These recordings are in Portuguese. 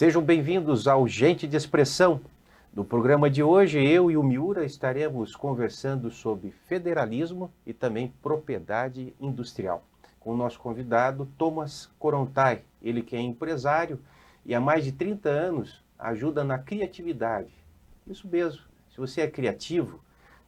Sejam bem-vindos ao Gente de Expressão. No programa de hoje, eu e o Miura estaremos conversando sobre federalismo e também propriedade industrial, com o nosso convidado Thomas Korontai, ele que é empresário e há mais de 30 anos ajuda na criatividade. Isso mesmo, se você é criativo,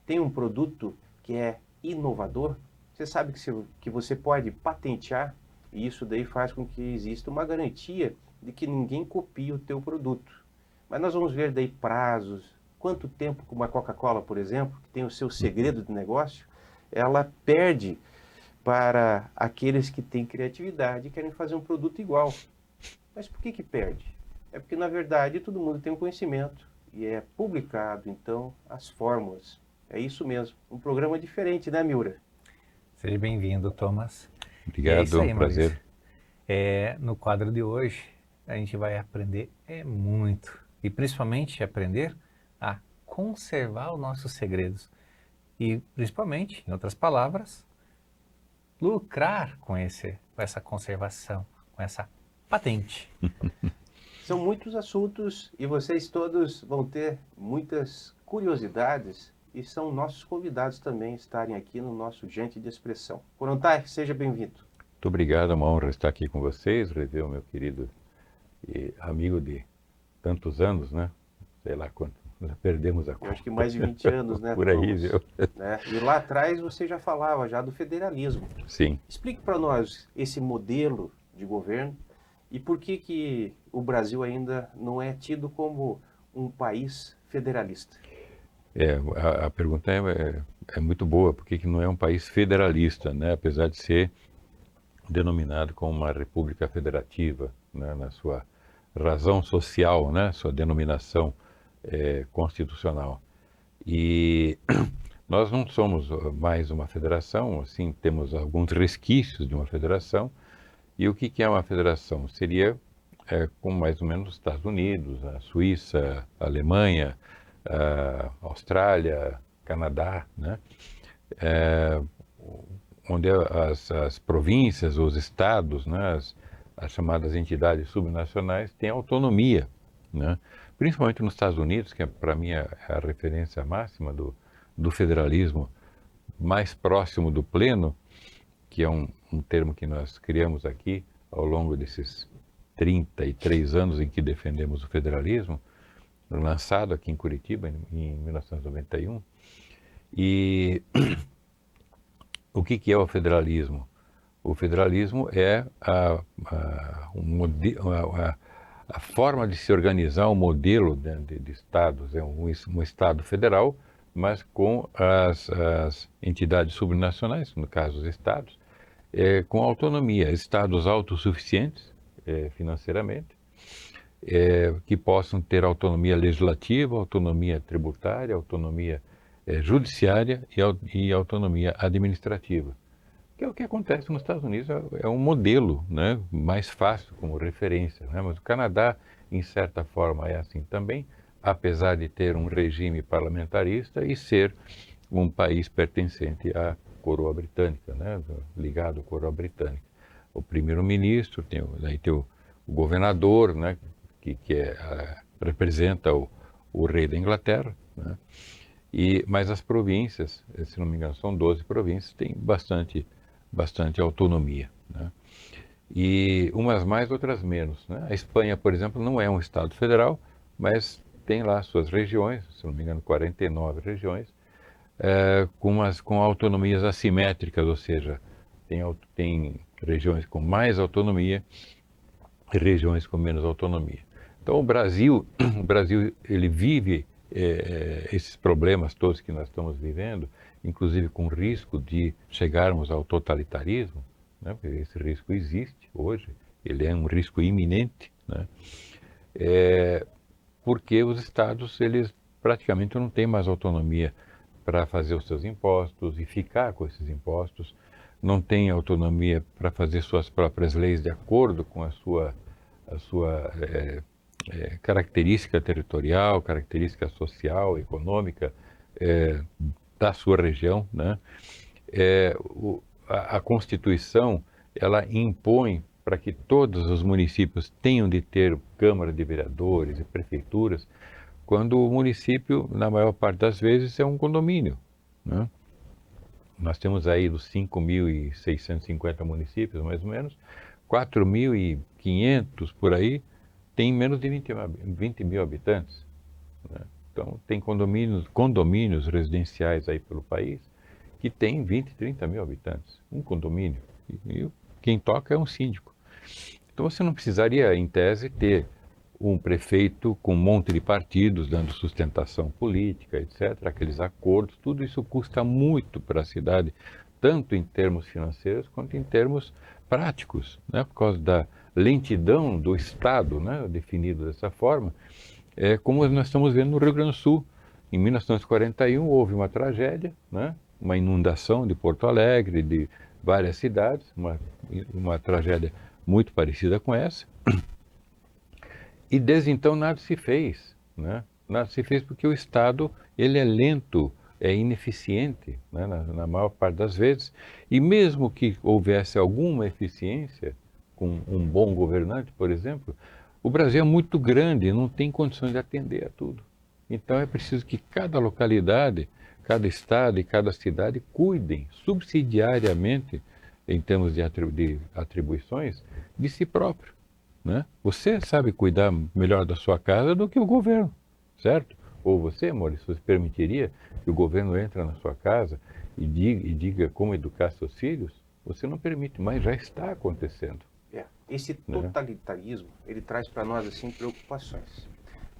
tem um produto que é inovador, você sabe que você pode patentear e isso daí faz com que exista uma garantia de que ninguém copie o teu produto. Mas nós vamos ver daí prazos, quanto tempo que uma Coca-Cola, por exemplo, que tem o seu segredo de negócio, ela perde para aqueles que têm criatividade e querem fazer um produto igual. Mas por que perde? É porque, na verdade, todo mundo tem um conhecimento e é publicado, então, as fórmulas. É isso mesmo. Um programa diferente, né, Miura? Seja bem-vindo, Thomas. Obrigado, é isso aí, um prazer. Maurício. No quadro de hoje, a gente vai aprender muito. E principalmente aprender a conservar os nossos segredos. E principalmente, em outras palavras, lucrar com essa conservação, com essa patente. São muitos assuntos e vocês todos vão ter muitas curiosidades e são nossos convidados também estarem aqui no nosso Gente de Expressão. Korontai, seja bem-vindo. Muito obrigado, é uma honra estar aqui com vocês, rever o meu querido amigo de tantos anos, né? Sei lá quanto, já perdemos a Eu conta. acho que mais de 20 anos, né, Por aí, Thomas? viu? Né? E lá atrás você já falava já do federalismo. Sim. Explique para nós esse modelo de governo e por que o Brasil ainda não é tido como um país federalista. A pergunta é muito boa, porque que não é um país federalista, né? Apesar de ser denominado como uma república federativa, né? Na sua razão social, né? Sua denominação constitucional. E nós não somos mais uma federação, assim, temos alguns resquícios de uma federação. E o que é uma federação? Seria como mais ou menos os Estados Unidos, a Suíça, a Alemanha, a Austrália, Canadá, né? Onde as províncias, os estados, né? As chamadas entidades subnacionais têm autonomia, né? Principalmente nos Estados Unidos, que para mim é a referência máxima do federalismo mais próximo do pleno, que é um termo que nós criamos aqui ao longo desses 33 anos em que defendemos o federalismo, lançado aqui em Curitiba em 1991. E o que é o federalismo? O federalismo é a forma de se organizar um modelo de estados, é um estado federal, mas com as entidades subnacionais, no caso os estados, com autonomia, estados autossuficientes financeiramente, que possam ter autonomia legislativa, autonomia tributária, autonomia judiciária e autonomia administrativa. Que é o que acontece nos Estados Unidos, é um modelo, né, mais fácil como referência, né? Mas o Canadá, em certa forma, é assim também, apesar de ter um regime parlamentarista e ser um país pertencente à coroa britânica, né, ligado à coroa britânica. O primeiro-ministro, daí tem o governador, né, que representa o rei da Inglaterra, né? Mas as províncias, se não me engano, são 12 províncias, têm bastante autonomia, né? E umas mais, outras menos, né? A Espanha, por exemplo, não é um estado federal, mas tem lá suas regiões, se não me engano, 49 regiões, com autonomias assimétricas, ou seja, tem regiões com mais autonomia e regiões com menos autonomia. Então o Brasil ele vive esses problemas todos que nós estamos vivendo, inclusive com risco de chegarmos ao totalitarismo, né? Porque esse risco existe hoje, ele é um risco iminente, né? Porque os estados eles praticamente não têm mais autonomia para fazer os seus impostos e ficar com esses impostos, não têm autonomia para fazer suas próprias leis de acordo com a sua característica territorial, característica social, econômica da sua região, né? A Constituição ela impõe para que todos os municípios tenham de ter Câmara de Vereadores e prefeituras, quando o município, na maior parte das vezes, é um condomínio, né? Nós temos aí dos 5.650 municípios, mais ou menos, 4.500 por aí tem menos de 20 mil habitantes, né? Então, tem condomínios residenciais aí pelo país que tem 20, 30 mil habitantes, um condomínio. E quem toca é um síndico. Então, você não precisaria, em tese, ter um prefeito com um monte de partidos dando sustentação política, etc., aqueles acordos, tudo isso custa muito para a cidade, tanto em termos financeiros quanto em termos práticos, né? Por causa da lentidão do Estado, né? Definido dessa forma, como nós estamos vendo no Rio Grande do Sul. Em 1941 houve uma tragédia, né? Uma inundação de Porto Alegre, de várias cidades, uma tragédia muito parecida com essa. E desde então nada se fez, né? Nada se fez porque o Estado ele é lento, é ineficiente, né? Na maior parte das vezes. E mesmo que houvesse alguma eficiência com um bom governante, por exemplo, o Brasil é muito grande, não tem condições de atender a tudo. Então é preciso que cada localidade, cada estado e cada cidade cuidem subsidiariamente, em termos de atribuições, de si próprio, né? Você sabe cuidar melhor da sua casa do que o governo, certo? Ou você, Maurício, você permitiria que o governo entre na sua casa e diga como educar seus filhos? Você não permite, mas já está acontecendo. Esse totalitarismo, ele traz para nós assim preocupações.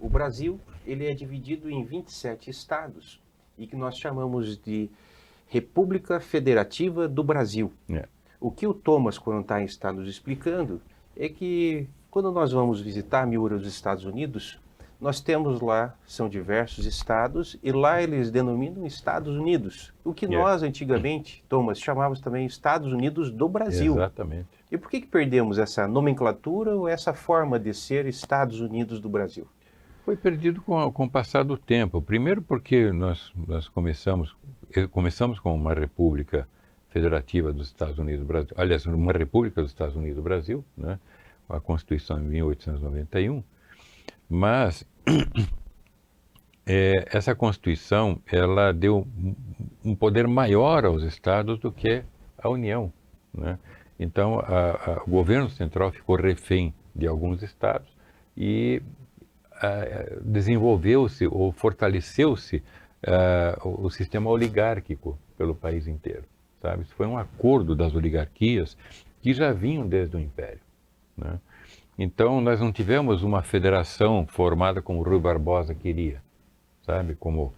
O Brasil, ele é dividido em 27 estados e que nós chamamos de República Federativa do Brasil. O que o Thomas, quando está em Estados explicando, é que quando nós vamos visitar Miura, os Estados Unidos, nós temos lá, são diversos estados, e lá eles denominam Estados Unidos. O que nós, antigamente, Thomas, chamávamos também Estados Unidos do Brasil. Exatamente. E por que perdemos essa nomenclatura ou essa forma de ser Estados Unidos do Brasil? Foi perdido com o passar do tempo. Primeiro porque nós começamos com uma república federativa dos Estados Unidos do Brasil, aliás, uma república dos Estados Unidos do Brasil, né? Com a Constituição em 1891, mas essa Constituição, ela deu um poder maior aos estados do que a União, né? Então, o governo central ficou refém de alguns estados e desenvolveu-se ou fortaleceu-se o sistema oligárquico pelo país inteiro, sabe? Isso foi um acordo das oligarquias que já vinham desde o Império, né? Então, nós não tivemos uma federação formada como Rui Barbosa queria, sabe? Como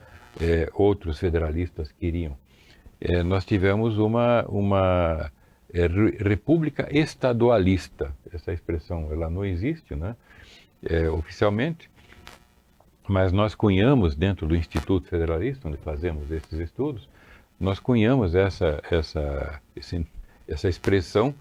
outros federalistas queriam. Nós tivemos uma república estadualista. Essa expressão ela não existe, né? Oficialmente, mas nós cunhamos dentro do Instituto Federalista, onde fazemos esses estudos, nós cunhamos essa expressão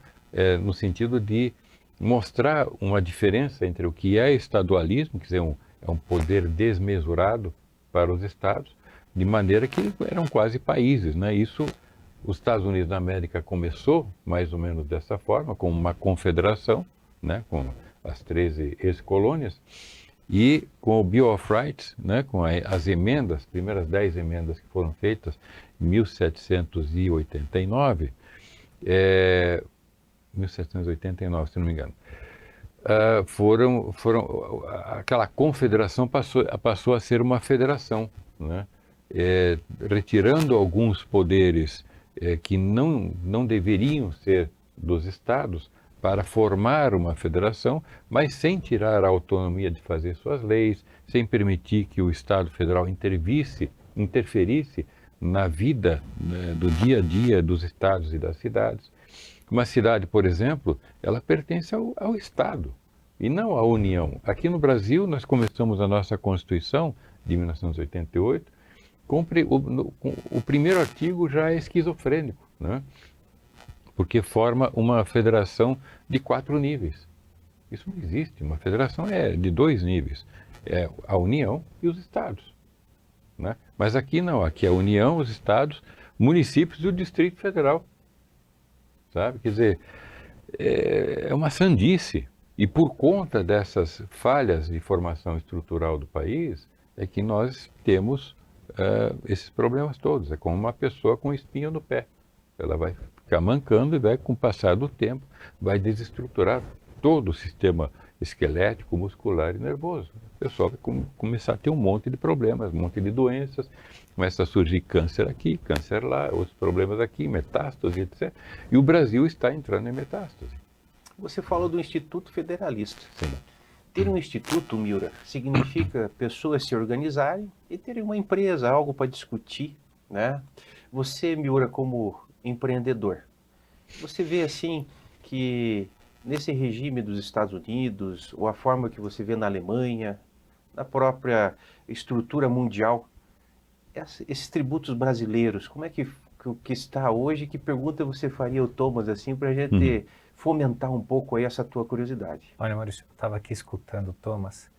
no sentido de mostrar uma diferença entre o que é estadualismo, quer dizer, é um poder desmesurado para os estados, de maneira que eram quase países, né? Isso, os Estados Unidos da América começou mais ou menos dessa forma, com uma confederação, né? Com as 13 ex-colônias, e com o Bill of Rights, né? Com as emendas, primeiras 10 emendas que foram feitas em 1789, 1789, se não me engano, aquela confederação passou a ser uma federação, né? Retirando alguns poderes que não deveriam ser dos estados para formar uma federação, mas sem tirar a autonomia de fazer suas leis, sem permitir que o Estado Federal interferisse na vida, né, do dia a dia dos estados e das cidades. Uma cidade, por exemplo, ela pertence ao Estado e não à União. Aqui no Brasil, nós começamos a nossa Constituição de 1988, o primeiro artigo já é esquizofrênico, né? Porque forma uma federação de 4 níveis. Isso não existe, uma federação é de 2 níveis, é a União e os Estados, né? Mas aqui não, aqui é a União, os Estados, municípios e o Distrito Federal, sabe? Quer dizer, é uma sandice. E por conta dessas falhas de formação estrutural do país, é que nós temos esses problemas todos. É como uma pessoa com espinho no pé. Ela vai ficar mancando e vai, com o passar do tempo, vai desestruturar todo o sistema esquelético, muscular e nervoso. A pessoa vai começar a ter um monte de problemas, um monte de doenças, começa a surgir câncer aqui, câncer lá, outros problemas aqui, metástase, etc. E o Brasil está entrando em metástase. Você falou do Instituto Federalista. Sim. Ter um instituto, Miura, significa pessoas se organizarem e terem uma empresa, algo para discutir, né? Você, Miura, como empreendedor, você vê assim que nesse regime dos Estados Unidos, ou a forma que você vê na Alemanha, na própria estrutura mundial, esses tributos brasileiros, como é que está hoje? Que pergunta você faria ao Thomas assim para a gente fomentar um pouco aí essa tua curiosidade? Olha, Maurício, eu estava aqui escutando o Thomas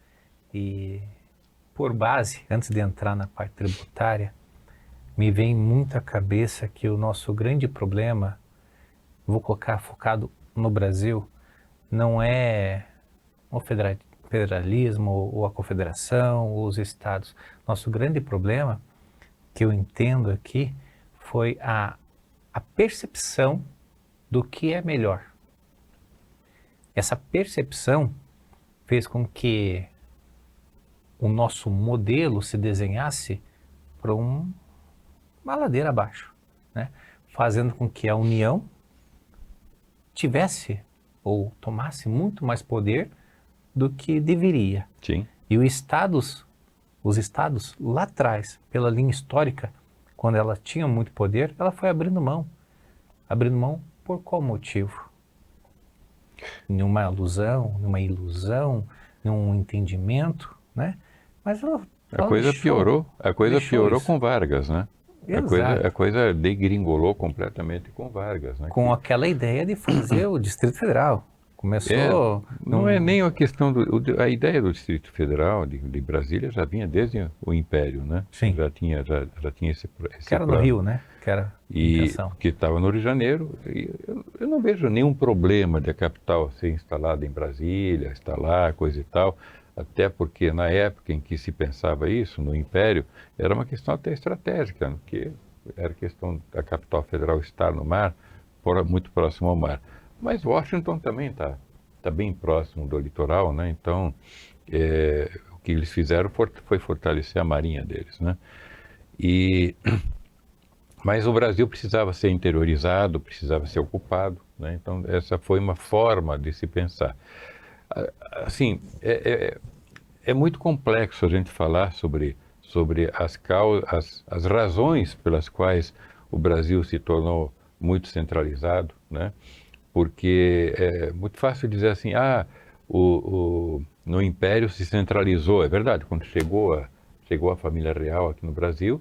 e, por base, antes de entrar na parte tributária, me vem muito à cabeça que o nosso grande problema, vou colocar focado no Brasil, não é o federalismo ou a confederação ou os estados. Nosso grande problema, que eu entendo aqui, foi a percepção do que é melhor. Essa percepção fez com que o nosso modelo se desenhasse para uma ladeira abaixo, né? Fazendo com que a União tivesse ou tomasse muito mais poder do que deveria. Sim. E os estados lá atrás, pela linha histórica, quando ela tinha muito poder, ela foi abrindo mão. Abrindo mão por qual motivo? Numa ilusão, num entendimento, né? Mas a coisa piorou com Vargas, né? A coisa degringolou completamente com Vargas, né? Com aquela ideia de fazer o Distrito Federal. Começou... Não é nem a questão a ideia do Distrito Federal de Brasília já vinha desde o Império, né? Sim. Já tinha esse que era plano. no Rio, né? Que era a intenção. Que estava no Rio de Janeiro. E eu não vejo nenhum problema de a capital ser instalada em Brasília, instalar, coisa e tal. Até porque na época em que se pensava isso, no Império, era uma questão até estratégica, porque era questão da capital federal estar no mar, muito próximo ao mar. Mas Washington também está bem próximo do litoral, né? Então, o que eles fizeram foi fortalecer a marinha deles, né? Mas o Brasil precisava ser interiorizado, precisava ser ocupado, né? Então, essa foi uma forma de se pensar. Assim, é muito complexo a gente falar sobre as razões pelas quais o Brasil se tornou muito centralizado, né? Porque é muito fácil dizer assim, no Império se centralizou. É verdade, quando chegou a família real aqui no Brasil,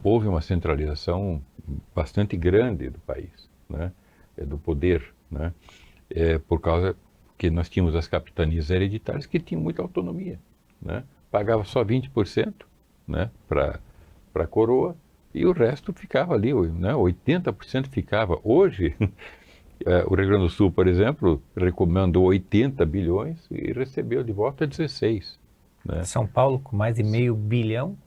houve uma centralização bastante grande do país, né? Do poder, né? Por causa que nós tínhamos as capitanias hereditárias que tinham muita autonomia, né? Pagava só 20%, né, para a coroa, e o resto ficava ali, né? 80% ficava. Hoje, o Rio Grande do Sul, por exemplo, recomendou 80 bilhões e recebeu de volta 16. Né? São Paulo, com mais de meio bilhão,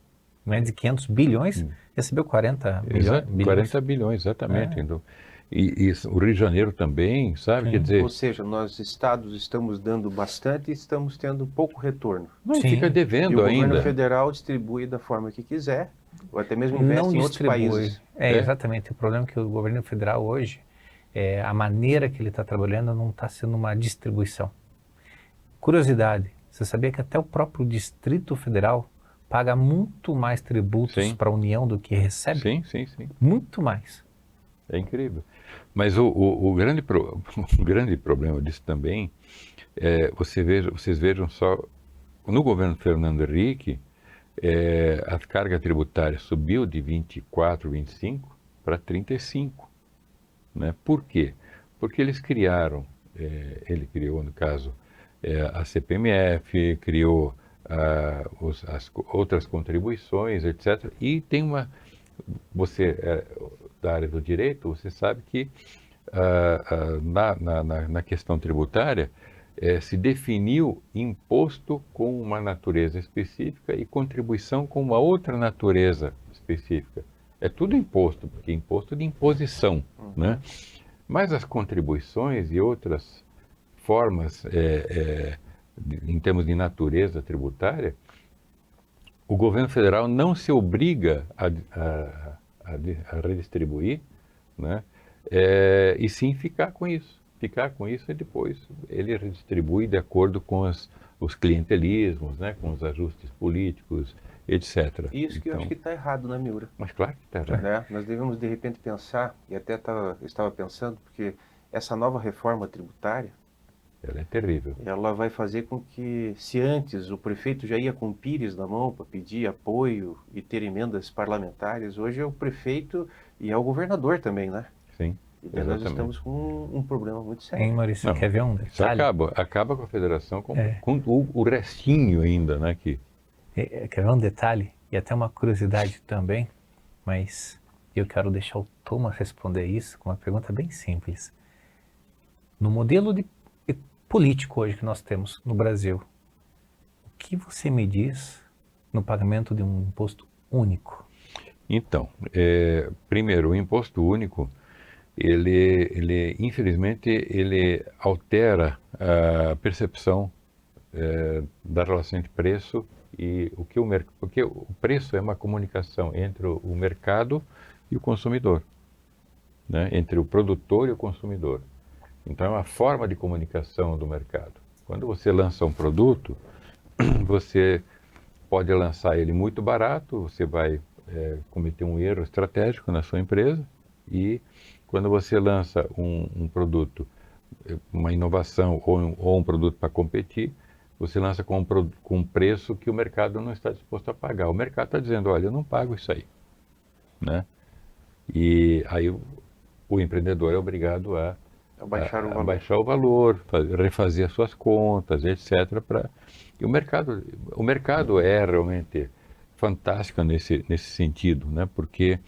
mais de 500 bilhões, recebeu 40 bilhões. 40 bilhões, exatamente. Então, e o Rio de Janeiro também, sabe? Quer dizer... Ou seja, nós estados estamos dando bastante e estamos tendo pouco retorno. Não, fica devendo ainda. E o governo federal distribui da forma que quiser, ou até mesmo investe em outros países. Exatamente. O problema é que o governo federal hoje, a maneira que ele está trabalhando não está sendo uma distribuição. Curiosidade, você sabia que até o próprio Distrito Federal paga muito mais tributos para a União do que recebe? Sim. Muito mais. É incrível. Mas o grande problema disso também vocês vejam só, no governo Fernando Henrique, a carga tributária subiu de 24, 25 para 35. Né? Por quê? Porque eles criaram, ele criou, no caso, a CPMF, criou as outras contribuições, etc. E tem você da área do direito, você sabe que na questão tributária, se definiu imposto com uma natureza específica e contribuição com uma outra natureza específica. É tudo imposto, porque é imposto de imposição, né? Mas as contribuições e outras formas, em termos de natureza tributária, o governo federal não se obriga a redistribuir, né? E sim ficar com isso. Ficar com isso e depois ele redistribui de acordo com os clientelismos, né? Com os ajustes políticos, etc. Isso que eu acho que está errado, né, Miura? Mas claro que está errado. Né? Nós devemos, de repente, pensar, e até estava pensando, porque essa nova reforma tributária, Ela é terrível. ela vai fazer com que, se antes o prefeito já ia com pires na mão para pedir apoio e ter emendas parlamentares, hoje é o prefeito e é o governador também, né? Sim. E daí nós Exatamente. estamos com um problema muito Hein, sério. Maurício, Não, quer ver um Isso detalhe? acaba com a federação, com o restinho ainda, né? Quer ver um detalhe? E até uma curiosidade também, mas eu quero deixar o Thomas responder isso com uma pergunta bem simples. No modelo político hoje que nós temos no Brasil, o que você me diz no pagamento de um imposto único? Então, primeiro, o imposto único, infelizmente, ele altera a percepção da relação entre preço e porque o preço é uma comunicação entre o mercado e o consumidor, né? Entre o produtor e o consumidor. Então, é uma forma de comunicação do mercado. Quando você lança um produto, você pode lançar ele muito barato, você vai cometer um erro estratégico na sua empresa, e quando você lança um produto, uma inovação ou um produto para competir, você lança com um preço que o mercado não está disposto a pagar. O mercado está dizendo, olha, eu não pago isso aí, né? E aí o empreendedor é obrigado a baixar o valor, refazer as suas contas, etc. E o mercado é realmente fantástico nesse sentido, né? Porque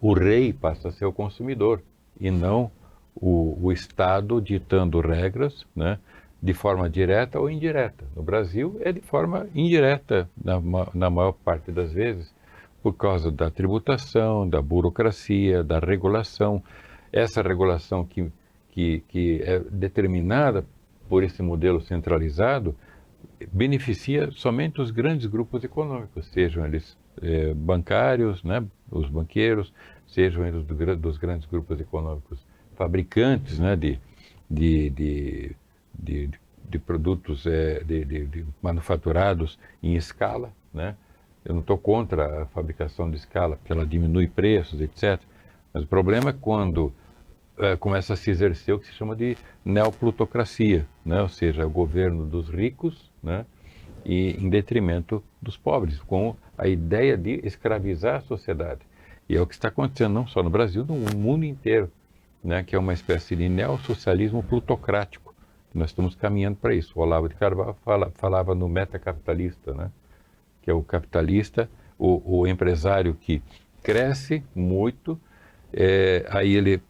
o rei passa a ser o consumidor e não o Estado ditando regras, né? De forma direta ou indireta. No Brasil é de forma indireta, na maior parte das vezes, por causa da tributação, da burocracia, da regulação. Essa regulação que é determinada por esse modelo centralizado beneficia somente os grandes grupos econômicos, sejam eles bancários, né, os banqueiros, sejam eles dos grandes grupos econômicos fabricantes, né, de produtos manufaturados em escala, né? Eu não estou contra a fabricação de escala, porque ela diminui preços, etc. Mas o problema é quando começa a se exercer o que se chama de neoplutocracia, né? Ou seja, o governo dos ricos, né? E em detrimento dos pobres, com a ideia de escravizar a sociedade. E é o que está acontecendo não só no Brasil, no mundo inteiro, né? Que é uma espécie de neossocialismo plutocrático. Nós estamos caminhando para isso. O Olavo de Carvalho falava no metacapitalista, né? Que é o capitalista, o empresário que cresce muito, aí ele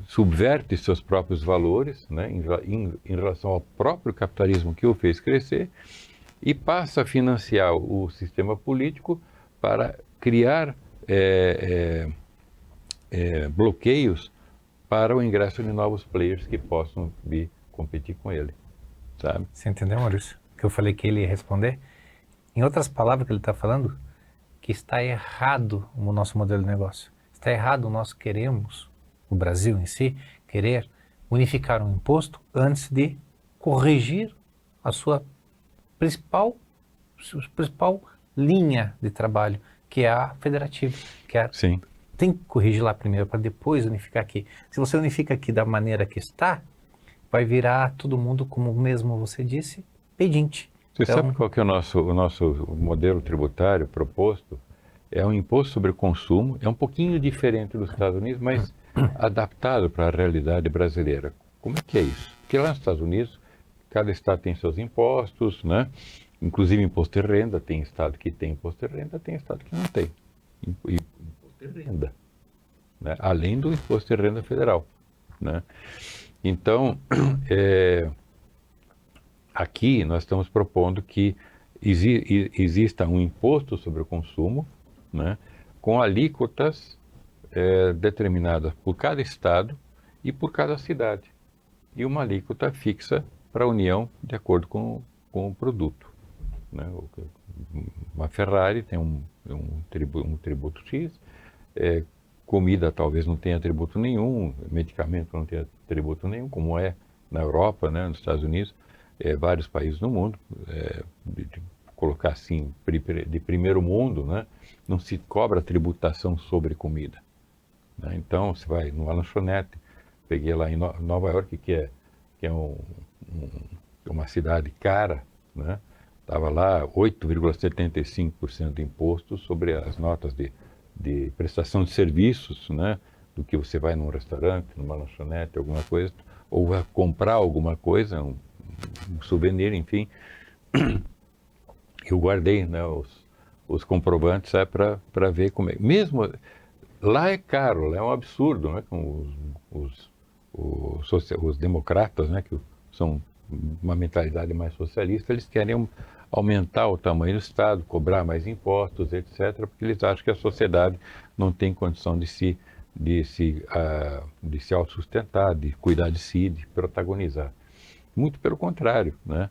subverte seus próprios valores, né? Em relação ao próprio capitalismo que o fez crescer, e passa a financiar o sistema político para criar bloqueios para o ingresso de novos players que possam vir competir com ele, sabe? Você entendeu, Maurício? Que eu falei que ele ia responder? Em outras palavras, que ele está falando, que está errado o nosso modelo de negócio. Está errado nós queremos, o Brasil em si, querer unificar um imposto antes de corrigir a sua principal linha de trabalho, que é a federativa. Sim. Tem que corrigir lá primeiro para depois unificar aqui. Se você unifica aqui da maneira que está, vai virar todo mundo, como mesmo você disse, pedinte. Você sabe qual que é o nosso modelo tributário proposto? É um imposto sobre o consumo, é um pouquinho diferente dos Estados Unidos, mas adaptado para a realidade brasileira. Como é que é isso? Porque lá nos Estados Unidos, cada estado tem seus impostos, né? Inclusive imposto de renda, tem estado que tem imposto de renda, tem estado que não tem imposto de renda, né? Além do imposto de renda federal. né? Então, aqui nós estamos propondo que exista um imposto sobre o consumo, né, com alíquotas determinadas por cada estado e por cada cidade, e uma alíquota fixa para a União de acordo com o produto, né? Uma Ferrari tem um tributo X, comida talvez não tenha tributo nenhum, medicamento não tenha tributo nenhum, como é na Europa, né, nos Estados Unidos, vários países no mundo, de colocar assim, de primeiro mundo, né, não se cobra tributação sobre comida, né? Então, você vai numa lanchonete, peguei lá em Nova York, que é uma cidade cara, né? Estava lá 8,75% de imposto sobre as notas de prestação de serviços, né? Do que você vai num restaurante, numa lanchonete, alguma coisa, ou vai comprar alguma coisa, um souvenir, enfim. Eu guardei, né, os comprovantes para ver como é. Mesmo lá é caro, lá é um absurdo, né? Com os democratas, né, que são uma mentalidade mais socialista, eles querem aumentar o tamanho do Estado, cobrar mais impostos, etc., porque eles acham que a sociedade não tem condição de se autossustentar, de cuidar de si, de protagonizar. Muito pelo contrário, né?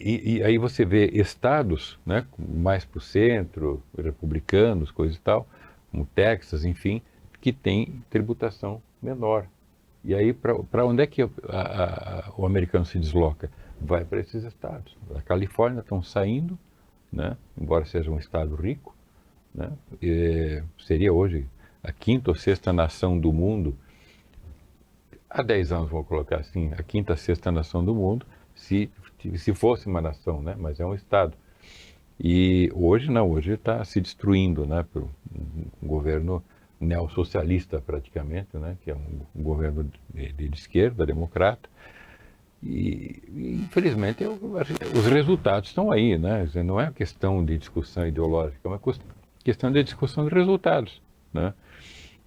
E aí você vê estados, né, mais para o centro, republicanos, coisa e tal, como Texas, enfim, que tem tributação menor. E aí, para onde é que o americano se desloca? Vai para esses estados. A Califórnia estão saindo, né, embora seja um estado rico, né, seria hoje a quinta ou sexta nação do mundo. Há 10 anos, vou colocar assim, a quinta, sexta nação do mundo, se fosse uma nação, né, mas é um estado. E hoje não, hoje está se destruindo, né, por um governo neossocialista praticamente, né, que é um governo de esquerda, democrata, e infelizmente os resultados estão aí, né, não é uma questão de discussão ideológica, é uma questão de discussão de resultados, né,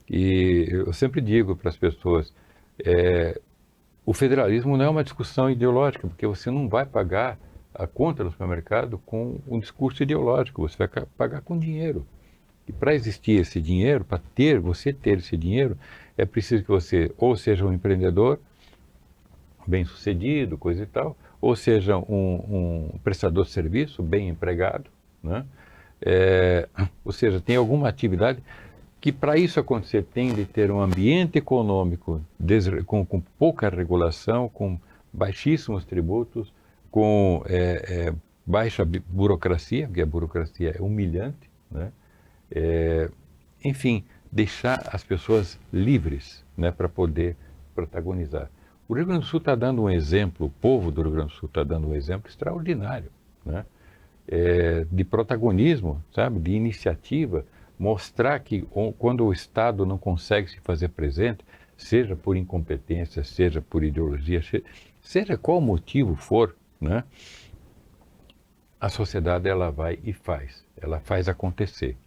e eu sempre digo para as pessoas, o federalismo não é uma discussão ideológica, porque você não vai pagar a conta do supermercado com um discurso ideológico, você vai pagar com dinheiro. E para existir esse dinheiro, para você ter esse dinheiro, é preciso que você ou seja um empreendedor bem-sucedido, coisa e tal, ou seja um prestador de serviço bem empregado, né? Ou seja, tem alguma atividade que para isso acontecer tem de ter um ambiente econômico com pouca regulação, com baixíssimos tributos, com baixa burocracia, porque a burocracia é humilhante, né? Enfim, deixar as pessoas livres, né, para poder protagonizar. O Rio Grande do Sul está dando um exemplo, o povo do Rio Grande do Sul está dando um exemplo extraordinário, né? De protagonismo, sabe, de iniciativa, mostrar que quando o Estado não consegue se fazer presente, seja por incompetência, seja por ideologia, seja qual motivo for, né, a sociedade ela vai e ela faz acontecer.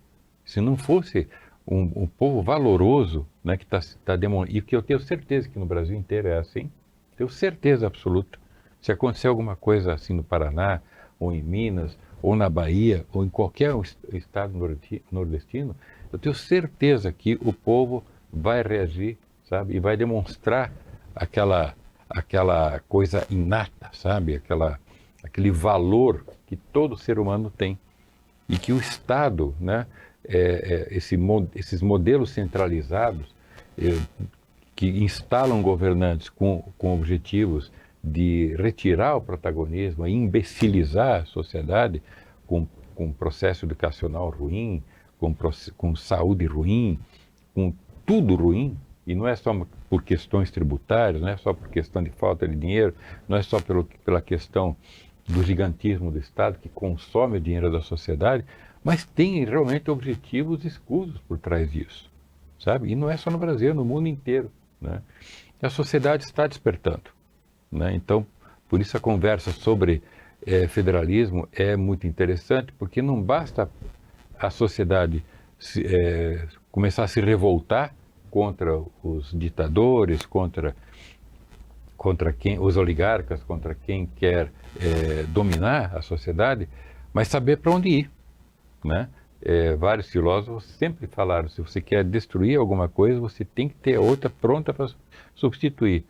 Se não fosse um povo valoroso, né, que está demonstrando, e que eu tenho certeza que no Brasil inteiro é assim, tenho certeza absoluta. Se acontecer alguma coisa assim no Paraná, ou em Minas, ou na Bahia, ou em qualquer estado nordestino, eu tenho certeza que o povo vai reagir, sabe, e vai demonstrar aquela coisa inata, sabe, aquele valor que todo ser humano tem. E que o Estado, né, esses modelos centralizados que instalam governantes com objetivos de retirar o protagonismo e imbecilizar a sociedade com processo educacional ruim, com saúde ruim, com tudo ruim, e não é só por questões tributárias, não é só por questão de falta de dinheiro, não é só pela questão do gigantismo do Estado que consome o dinheiro da sociedade, mas tem realmente objetivos escusos por trás disso, sabe? E não é só no Brasil, é no mundo inteiro, né? E a sociedade está despertando, né? Então, por isso a conversa sobre federalismo é muito interessante, porque não basta a sociedade começar a se revoltar, contra os ditadores, contra os oligarcas, contra quem quer dominar a sociedade, mas saber para onde ir, né? Vários filósofos sempre falaram, se você quer destruir alguma coisa, você tem que ter a outra pronta para substituir,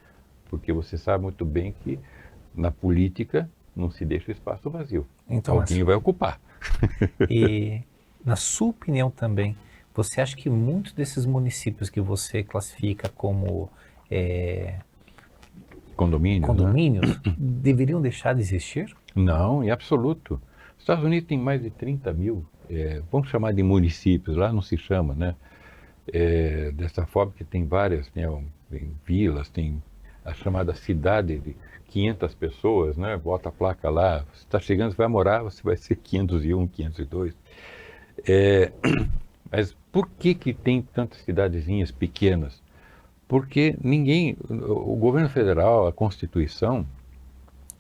porque você sabe muito bem que na política não se deixa espaço vazio. Então, Alguém vai ocupar. e na sua opinião também, você acha que muitos desses municípios que você classifica como Condomínios, condomínios deveriam deixar de existir? Não, em absoluto. Os Estados Unidos tem mais de 30 mil, vamos chamar de municípios, lá não se chama, né? Dessa forma que tem várias, tem vilas, tem a chamada cidade de 500 pessoas, né? Bota a placa lá, você está chegando, você vai morar, você vai ser 501, 502. Mas por que tem tantas cidadezinhas pequenas? Porque o governo federal, a Constituição,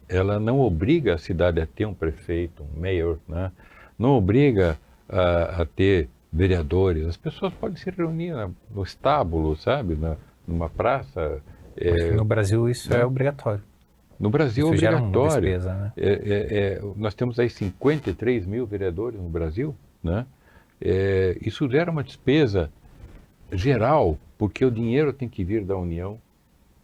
ela não obriga a cidade a ter um prefeito, um mayor, né? Não obriga a ter vereadores. As pessoas podem se reunir no estábulo, sabe? Numa praça. No Brasil isso é obrigatório. No Brasil é Isso gera uma obrigatório. despesa, né? Nós temos aí 53 mil vereadores no Brasil, né? Isso gera uma despesa geral, porque o dinheiro tem que vir da União,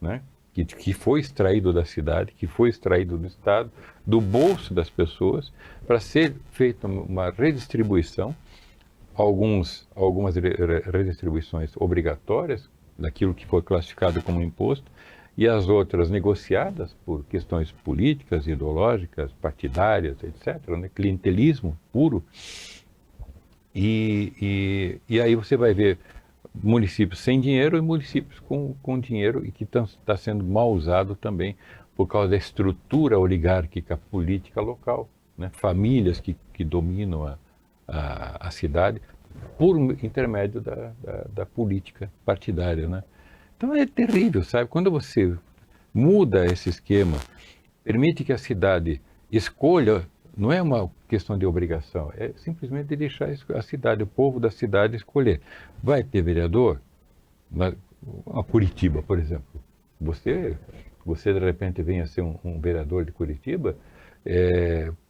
né? Que foi extraído da cidade, que foi extraído do Estado, do bolso das pessoas, para ser feita uma redistribuição, algumas redistribuições obrigatórias, daquilo que foi classificado como imposto, e as outras negociadas por questões políticas, ideológicas, partidárias, etc., né? Clientelismo puro. E aí você vai ver municípios sem dinheiro e municípios com dinheiro e que está sendo mal usado também por causa da estrutura oligárquica política local, né? Famílias que dominam a cidade por intermédio da política partidária, né? Então é terrível, sabe? Quando você muda esse esquema, permite que a cidade escolha, não é uma questão de obrigação, é simplesmente deixar a cidade, o povo da cidade escolher. Vai ter vereador? A Curitiba, por exemplo. Você de repente vem a ser um vereador de Curitiba,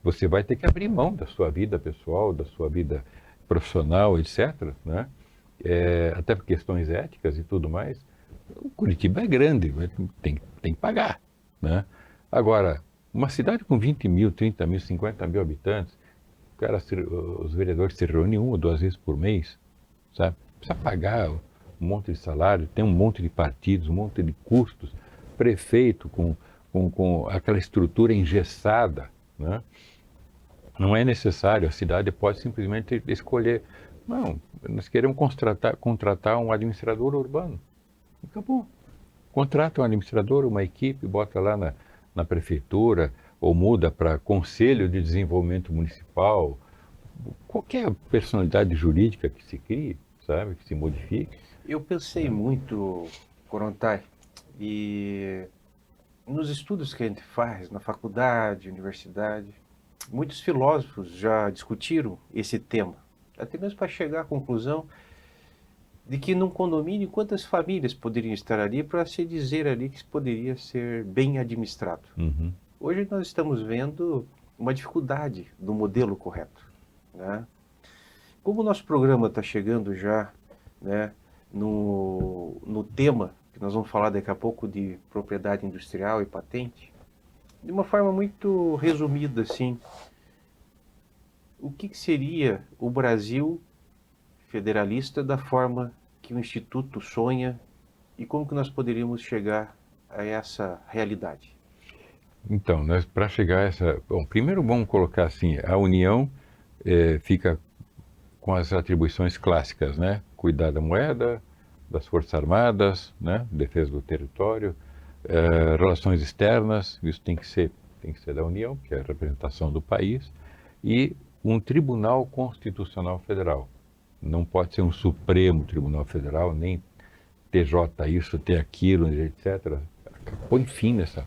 você vai ter que abrir mão da sua vida pessoal, da sua vida profissional, etc., né? Até por questões éticas e tudo mais. O Curitiba é grande, tem que pagar, né? Agora, uma cidade com 20 mil, 30 mil, 50 mil habitantes, os vereadores se reúnem 1 ou 2 vezes por mês, sabe? Precisa pagar um monte de salário, tem um monte de partidos, um monte de custos, prefeito com aquela estrutura engessada, né? Não é necessário, a cidade pode simplesmente escolher, não, nós queremos contratar um administrador urbano. Acabou. Contrata um administrador, uma equipe, bota lá na prefeitura, ou muda para Conselho de Desenvolvimento Municipal, qualquer personalidade jurídica que se crie, sabe, que se modifique. Eu pensei muito, Korontai, e nos estudos que a gente faz na faculdade, universidade, muitos filósofos já discutiram esse tema, até mesmo para chegar à conclusão de que num condomínio quantas famílias poderiam estar ali para se dizer ali que poderia ser bem administrado. Uhum. Hoje nós estamos vendo uma dificuldade do modelo correto, né? Como o nosso programa está chegando já, né, no tema que nós vamos falar daqui a pouco de propriedade industrial e patente, de uma forma muito resumida assim, o que seria o Brasil federalista da forma que o Instituto sonha e como que nós poderíamos chegar a essa realidade? Então, para chegar a essa... Bom, primeiro vamos colocar assim, a União fica com as atribuições clássicas, né? Cuidar da moeda, das Forças Armadas, né? Defesa do território, relações externas, isso tem que ser da União, que é a representação do país, e um Tribunal Constitucional Federal. Não pode ser um Supremo Tribunal Federal, nem TJ isso, T aquilo, etc. Põe fim nessa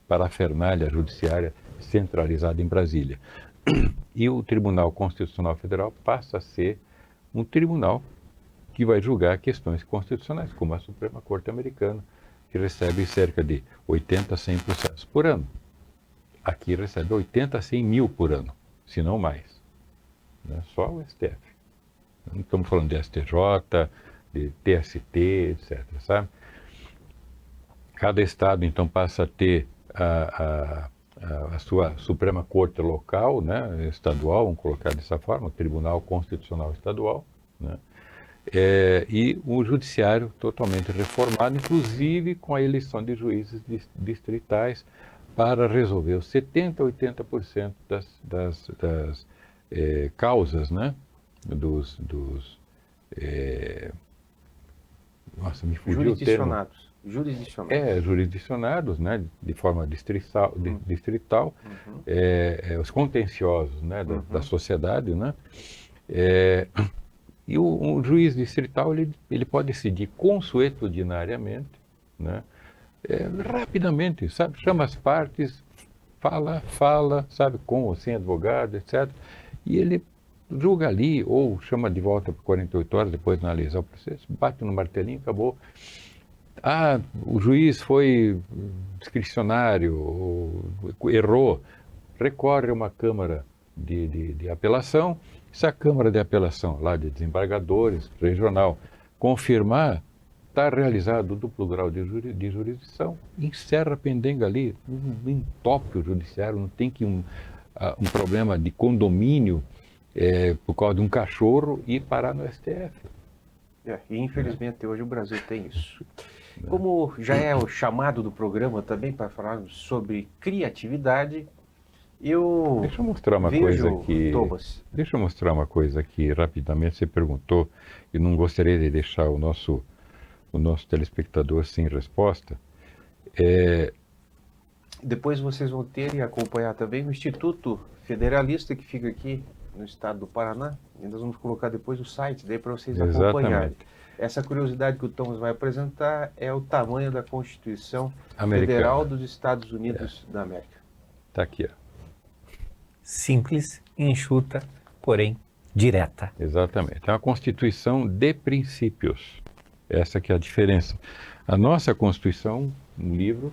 parafernália judiciária centralizada em Brasília. E o Tribunal Constitucional Federal passa a ser um tribunal que vai julgar questões constitucionais, como a Suprema Corte Americana, que recebe cerca de 80 a 100 processos por ano. Aqui recebe 80 a 100 mil por ano, se não mais. Né? Só o STF. Não estamos falando de STJ, de TST, etc. Sabe? Cada estado, então, passa a ter a sua Suprema Corte local, né, estadual, vamos colocar dessa forma, o Tribunal Constitucional Estadual, né, e o judiciário totalmente reformado, inclusive com a eleição de juízes distritais para resolver os 70% a 80% das causas, né, nossa, me fugiu o termo. Jurisdicionados, né, de forma distrital, os contenciosos, né, da sociedade, né, e o juiz distrital ele pode decidir consuetudinariamente, né, rapidamente, sabe, chama as partes, fala, sabe, com ou sem advogado, etc. E ele julga ali ou chama de volta por 48 horas depois de analisar o processo, bate no martelinho, acabou. O juiz foi discricionário, errou, recorre a uma Câmara de Apelação. Se a Câmara de Apelação, lá de desembargadores, regional, confirmar, está realizado o duplo grau de jurisdição, encerra a pendenga ali, entope o judiciário, não tem que um problema de condomínio por causa de um cachorro e parar no STF. E infelizmente hoje o Brasil tem isso. Como já é o chamado do programa também para falar sobre criatividade, Deixa eu mostrar uma coisa aqui. Thomas. Deixa eu mostrar uma coisa aqui rapidamente. Você perguntou e não gostaria de deixar o nosso telespectador sem resposta. Depois vocês vão ter e acompanhar também o Instituto Federalista que fica aqui no estado do Paraná. E nós vamos colocar depois o site daí para vocês acompanharem. Essa curiosidade que o Thomas vai apresentar é o tamanho da Constituição Federal dos Estados Unidos da América. Está aqui, ó. Simples, enxuta, porém direta. Exatamente. É uma Constituição de princípios. Essa que é a diferença. A nossa Constituição, um livro,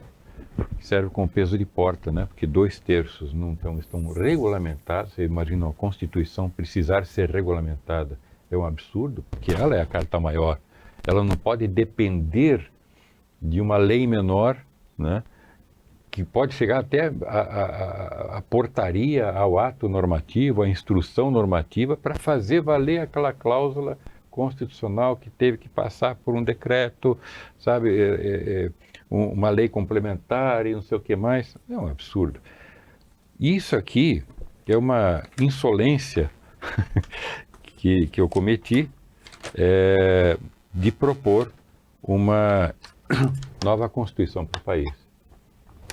serve como peso de porta, né? Porque 2/3 não estão regulamentados. Você imagina uma Constituição precisar ser regulamentada. É um absurdo, porque ela é a carta maior. Ela não pode depender de uma lei menor, né? Que pode chegar até a portaria, ao ato normativo, à instrução normativa, para fazer valer aquela cláusula constitucional que teve que passar por um decreto, sabe, uma lei complementar e não sei o que mais. É um absurdo. Isso aqui é uma insolência que eu cometi de propor uma nova Constituição para o país.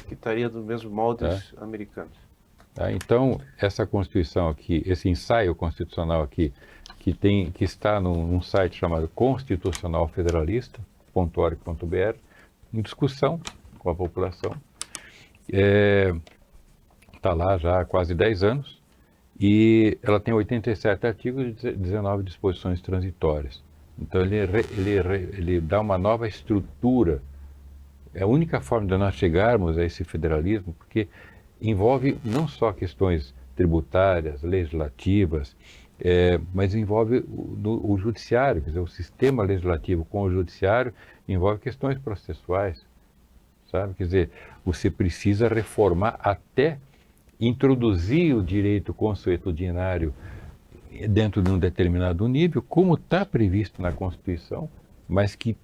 Que estaria dos mesmos moldes americanos. Então, essa Constituição aqui, esse ensaio constitucional aqui, que está num site chamado constitucionalfederalista.org.br, em discussão com a população, está lá já há quase 10 anos, e ela tem 87 artigos e 19 disposições transitórias. Então, ele dá uma nova estrutura. É a única forma de nós chegarmos a esse federalismo, porque envolve não só questões tributárias, legislativas, mas envolve o judiciário, quer dizer, o sistema legislativo com o judiciário envolve questões processuais, sabe? Quer dizer, você precisa reformar até introduzir o direito consuetudinário dentro de um determinado nível, como está previsto na Constituição, mas que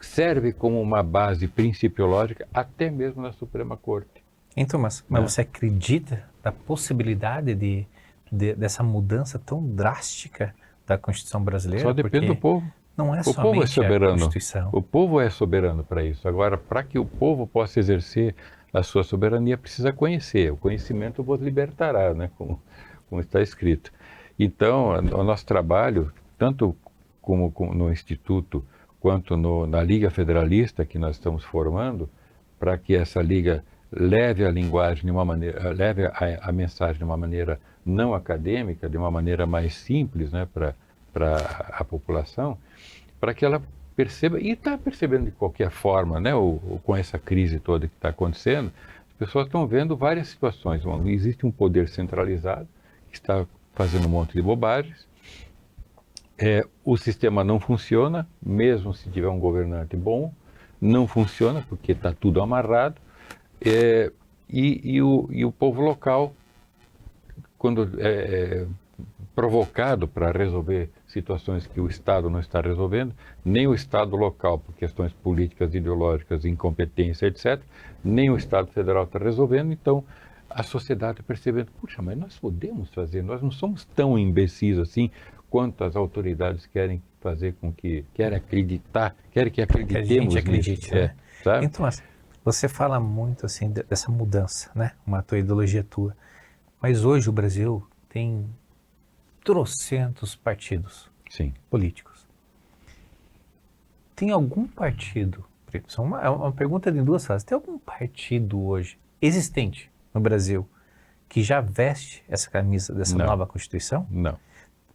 serve como uma base principiológica até mesmo na Suprema Corte. Então, mas você acredita na possibilidade dessa mudança tão drástica da Constituição brasileira? Só depende do povo. Não é o povo é soberano. A Constituição. O povo é soberano para isso. Agora, para que o povo possa exercer a sua soberania, precisa conhecer. O conhecimento vos libertará, né? Como está escrito. Então, o nosso trabalho, tanto como no Instituto, quanto na Liga Federalista que nós estamos formando, para que essa liga leve a linguagem de uma maneira, leve a mensagem de uma maneira não acadêmica, de uma maneira mais simples, né, para para a população, para que ela perceba, e está percebendo de qualquer forma, né, com essa crise toda que está acontecendo, as pessoas estão vendo várias situações. Existe um poder centralizado que está fazendo um monte de bobagens, o sistema não funciona, mesmo se tiver um governante bom, não funciona porque está tudo amarrado, e o povo local, quando provocado para resolver situações que o Estado não está resolvendo, nem o Estado local, por questões políticas, ideológicas, incompetência, etc., nem o Estado federal está resolvendo, então a sociedade está percebendo, puxa, mas nós podemos fazer, nós não somos tão imbecis assim quanto as autoridades querem fazer com que, querem que acreditemos Que a gente acredite, nisso, né? sabe? Então, você fala muito assim dessa mudança, né? Uma tua ideologia tua. Mas hoje o Brasil tem trocentos partidos Sim. políticos. Tem algum partido, é uma pergunta de duas fases, tem algum partido hoje existente no Brasil que já veste essa camisa dessa Não. nova Constituição? Não.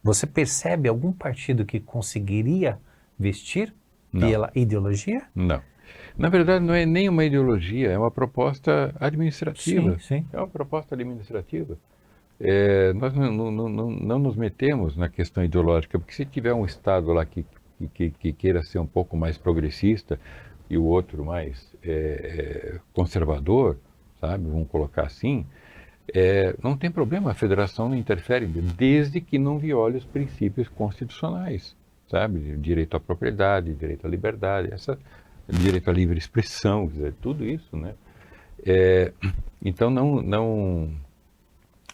Você percebe algum partido que conseguiria vestir Não. pela ideologia? Não. Na verdade, não é nem uma ideologia, é uma proposta administrativa. Sim. É uma proposta administrativa. Nós não nos metemos na questão ideológica, porque se tiver um Estado lá que queira ser um pouco mais progressista e o outro mais conservador, sabe, vamos colocar assim, não tem problema, a federação não interfere, desde que não viole os princípios constitucionais, sabe, direito à propriedade, direito à liberdade, direito à livre expressão, quer dizer, tudo isso, né? Então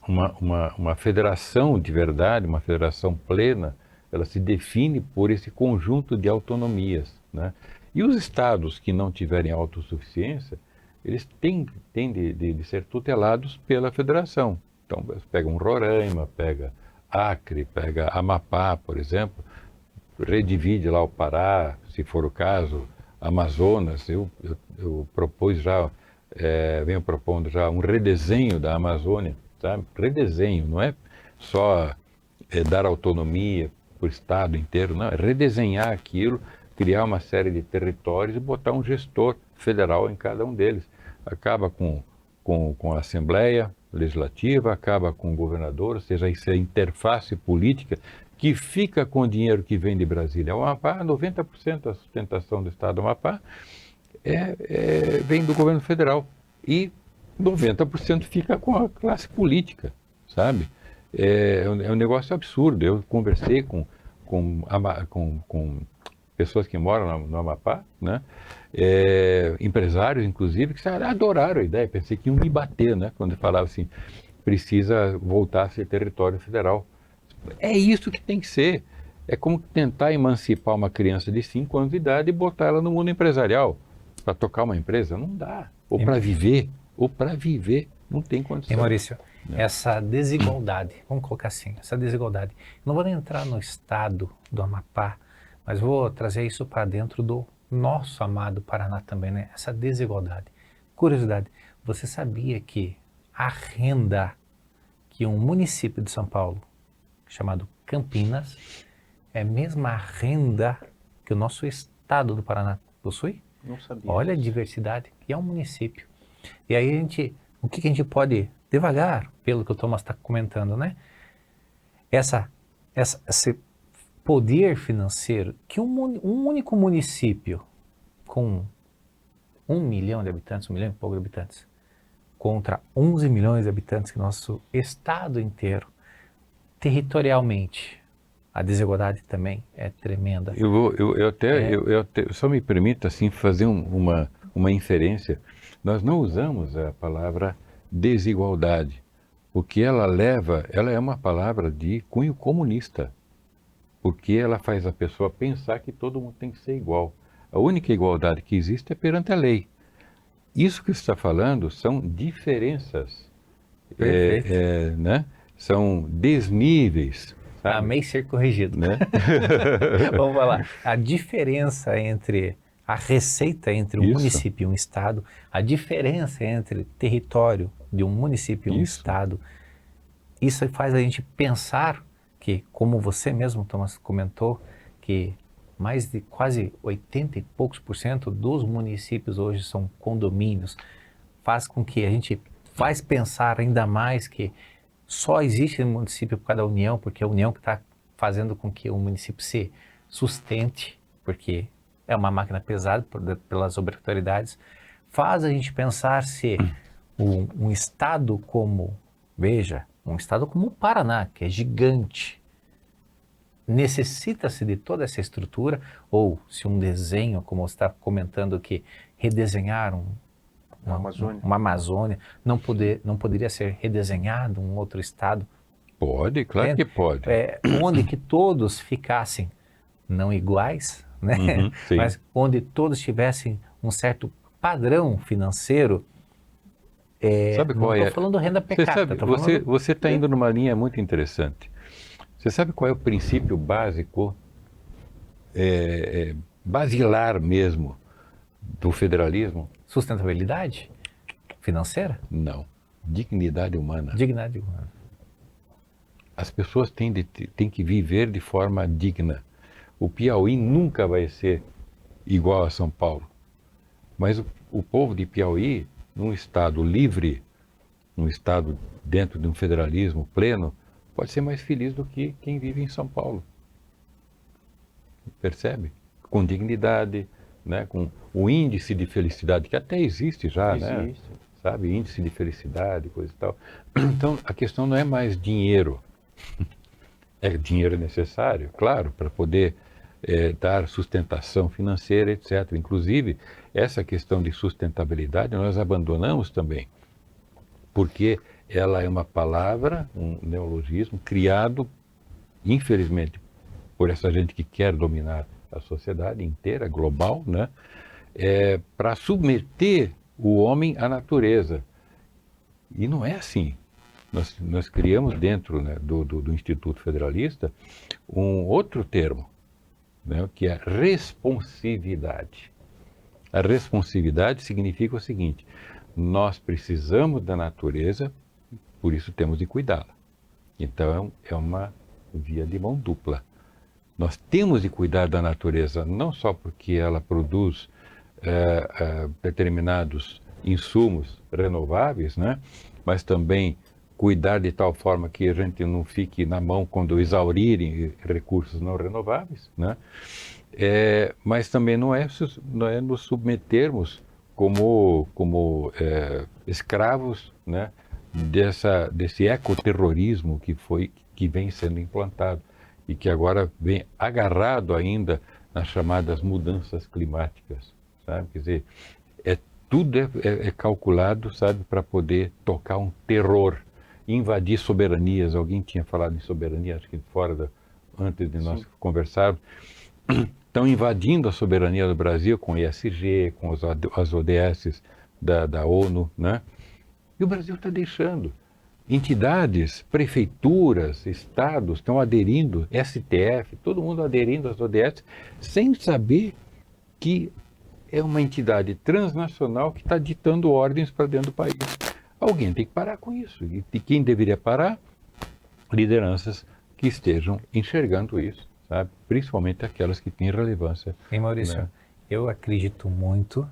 uma federação de verdade, uma federação plena, ela se define por esse conjunto de autonomias, né? E os estados que não tiverem autossuficiência, eles têm de ser tutelados pela federação. Então, pega um Roraima, pega Acre, pega Amapá, por exemplo, redivide lá o Pará, se for o caso, Amazonas. Eu propus já, venho propondo já um redesenho da Amazônia, sabe? Redesenho, não é só dar autonomia para o estado inteiro, não, é redesenhar aquilo, criar uma série de territórios e botar um gestor federal em cada um deles. Acaba com a Assembleia Legislativa, acaba com o governador, ou seja, isso é a interface política que fica com o dinheiro que vem de Brasília. O Amapá, 90% da sustentação do estado do Amapá vem do governo federal e 90% fica com a classe política, sabe? É um negócio absurdo. Eu conversei com pessoas que moram no Amapá, né? Empresários, inclusive, que adoraram a ideia. Pensei que iam me bater, né? Quando eu falava assim, precisa voltar a ser território federal. É isso que tem que ser. É como tentar emancipar uma criança de 5 anos de idade e botar ela no mundo empresarial para tocar uma empresa. Não dá. Ou para viver, não tem condição. E Maurício, essa desigualdade, vamos colocar assim, essa desigualdade, não vou nem entrar no estado do Amapá, mas vou trazer isso para dentro do nosso amado Paraná também, né? Essa desigualdade. Curiosidade, você sabia que a renda que um município de São Paulo, chamado Campinas, é a mesma renda que o nosso estado do Paraná possui? Não sabia. Olha a diversidade, que é um município. E aí o que a gente pode, devagar, pelo que o Thomas está comentando, né? Esse poder financeiro que um único município com 1 milhão de habitantes, 1 milhão e pouco de habitantes, contra 11 milhões de habitantes que nosso estado inteiro, territorialmente, a desigualdade também é tremenda. Eu só me permito assim fazer uma inferência. Nós não usamos a palavra desigualdade, porque ela é uma palavra de cunho comunista, porque ela faz a pessoa pensar que todo mundo tem que ser igual. A única igualdade que existe é perante a lei. Isso que você está falando são diferenças, né? São desníveis. Sabe? Amei ser corrigido. Né? Vamos falar. A diferença entre a receita entre um município e um estado, a diferença entre território de um município e um estado, isso faz a gente pensar que, como você mesmo, Thomas, comentou, que mais de quase 80 e poucos % dos municípios hoje são condomínios, faz com que a gente faz pensar ainda mais que só existe município por causa da união, porque é a união que está fazendo com que o município se sustente, porque é uma máquina pesada pelas obrigatoriedades, faz a gente pensar se um estado como, veja, um estado como o Paraná, que é gigante, necessita-se de toda essa estrutura, ou se um desenho, como você está comentando aqui, redesenhar uma Amazônia, não poderia ser redesenhado um outro estado? Pode, claro que pode. Onde que todos ficassem, não iguais, né? Sim. Mas onde todos tivessem um certo padrão financeiro. Sabe qual não estou falando renda per capita. Você está indo numa linha muito interessante. Você sabe qual é o princípio básico, basilar mesmo, do federalismo? Sustentabilidade financeira? Não. Dignidade humana. Dignidade humana. As pessoas têm que viver de forma digna. O Piauí nunca vai ser igual a São Paulo. Mas o povo de Piauí, num estado livre, num estado dentro de um federalismo pleno, pode ser mais feliz do que quem vive em São Paulo. Percebe? Com dignidade, né? Com o índice de felicidade, que até existe já, né? Sabe? Índice de felicidade, coisa e tal. Então, a questão não é mais dinheiro. É dinheiro necessário, claro, para poder dar sustentação financeira, etc. Inclusive, essa questão de sustentabilidade nós abandonamos também, porque ela é uma palavra, um neologismo criado, infelizmente, por essa gente que quer dominar a sociedade inteira, global, né? Para submeter o homem à natureza. E não é assim. Nós criamos dentro, né, do Instituto Federalista um outro termo, né, que é responsividade. A responsividade significa o seguinte: nós precisamos da natureza, por isso temos de cuidá-la. Então é uma via de mão dupla. Nós temos de cuidar da natureza não só porque ela produz determinados insumos renováveis, né, mas também cuidar de tal forma que a gente não fique na mão quando exaurirem recursos não renováveis, né? Mas também não é nos submetermos como escravos, né, desse ecoterrorismo que vem sendo implantado e que agora vem agarrado ainda nas chamadas mudanças climáticas, sabe? Quer dizer, tudo é calculado, sabe, para poder tocar um terror, invadir soberanias. Alguém tinha falado em soberania, acho que antes de nós conversarmos. Estão invadindo a soberania do Brasil com o ESG, com as ODS da ONU, né? E o Brasil está deixando. Entidades, prefeituras, estados estão aderindo, STF, todo mundo aderindo às ODS, sem saber que é uma entidade transnacional que está ditando ordens para dentro do país. Alguém tem que parar com isso. E quem deveria parar? Lideranças que estejam enxergando isso, sabe? Principalmente aquelas que têm relevância. E Maurício, né? Eu acredito muito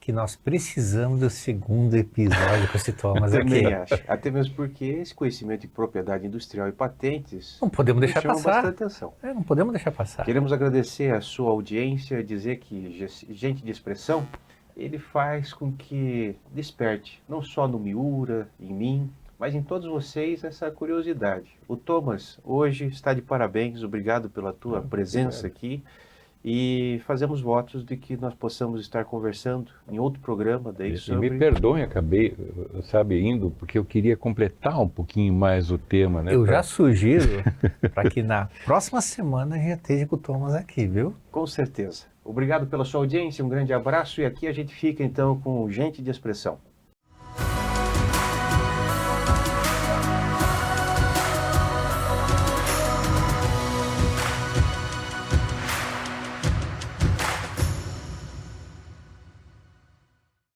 que nós precisamos do segundo episódio com esse Thomas aqui. Também acho. Até mesmo porque esse conhecimento de propriedade industrial e patentes Não podemos deixar chama passar. bastante atenção. Não podemos deixar passar. Queremos agradecer a sua audiência, dizer que Gente de Expressão, ele faz com que desperte, não só no Miura, em mim, mas em todos vocês, essa curiosidade. O Thomas hoje está de parabéns, obrigado pela tua presença aqui. E fazemos votos de que nós possamos estar conversando em outro programa daí sobre... E me perdoem, acabei, sabe, indo, porque eu queria completar um pouquinho mais o tema, né? Eu já sugiro para que na próxima semana a gente esteja com o Thomas aqui, viu? Com certeza. Obrigado pela sua audiência, um grande abraço e aqui a gente fica então com Gente de Expressão.